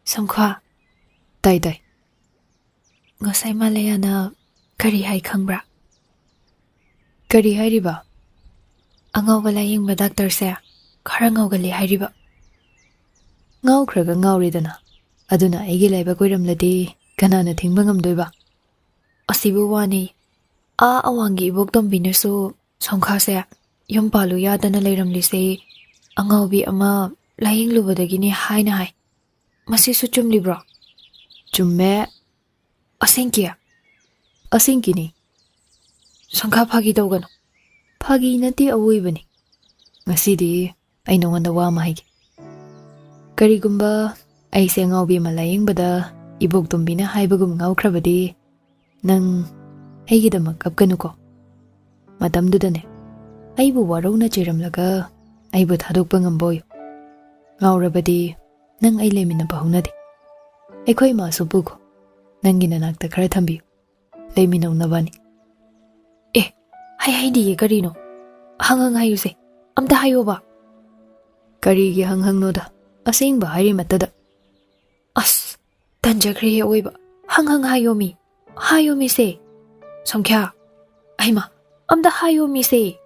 Samkha. Tai. Ngasai Malayana kari hai khangbra. Kari hai riba. Angaw balaying ba doctor se khara ngawgali hai riba. Ngaw khraga ngawridana. Aduna aigi laiba koiramladi kanana thingba ngamdoiba. Asibu wani awangi ibok tombinasu Samkha se yum palu yadana leiramlise angawbi ama laying lubadagini haina hai. Masisu chumlibro. Chumme. Asingkini. Samkha phagi tawgano. Phagi nati awoibani. Ngasidi ay nangwanda wa mahigi. Karigumba ay se ngawbi malaying bada ibog tumbina haibagum ngawkrabadi nang aygidamak kapkanuko. Matamdudane aybu warawna chiramlaga aybu thadukpa ngamboyo. Ngawrabadi nang ay leminaba hunadi. Aykhoy masubuko nangi nanakta khara thambiyo. Leminawnabani. Haydiye karino. Hangang hayuse. Amta hayoba. Karigi hanghang noda. Asingba hayri matada. As. Tanjakriye oiba. Hanghang hayomi. Hayomi se. Samkha. Ayma. Amta hayomi se.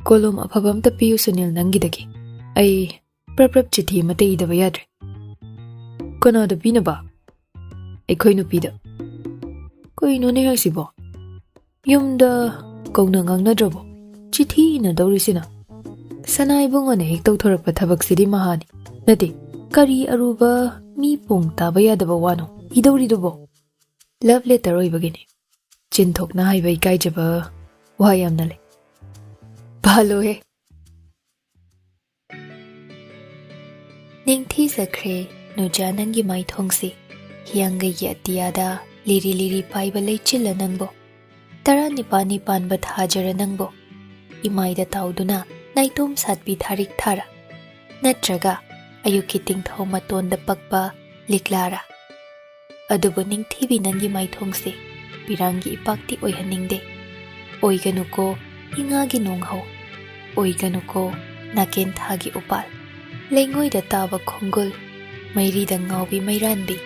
Kolom apabam ta piyu Sunil nangidagi. Ay prap chithi mate idaba yadre. Kono da pinaba. Aykhoy nupida. Koy nune haysibo. Yumda kauna ngangnadrobo. Chithi ina daurisina. Sanay bungone hek tawthorakpa thabaksidi mahani. Nati kari aruba mi pung taba yadaba wano. Idawridubo. Love letter oibagini. Chinthokna haiba ikaijaba wayamna le. Balo he. Ningthi sakre nuja nangi mai thongsi. Hiyanga yatiyada liri paiba leichila nangbo. Tara nipani panba thajara nangbo. Imaida tauduna naitom satpi tharik thara. Natraga ayuki tingthaw matonda pakpa liklara. Adubo ningthi nangi mai thongsi. Pirangi ipakti oihaningde. Oiganuko ingagi nonghaw. Oiganuko naken thagi upal. Lengoy da taba khonggol. Mayrida ngawbi mayranbi.